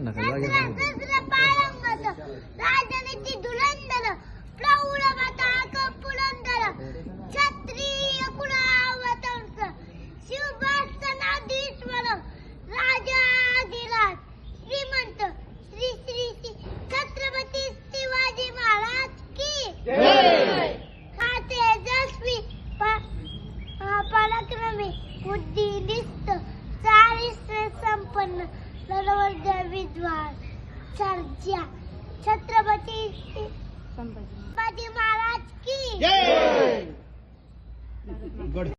नका राजनीती धुरंधर प्रौढ माता पुरंदर क्षत्रिय कुलावतंस शिवभासनाधीश्वर राजाधिराज श्रीमंत श्री श्री श्री छत्रपती शिवाजी महाराज की हा तेजस्वी पराक्रमी बुद्धिनिष्ठ चारित्र्य संपन्न नरवर्ग विद्वान सर्जा छत्रपती शिवाजी महाराज की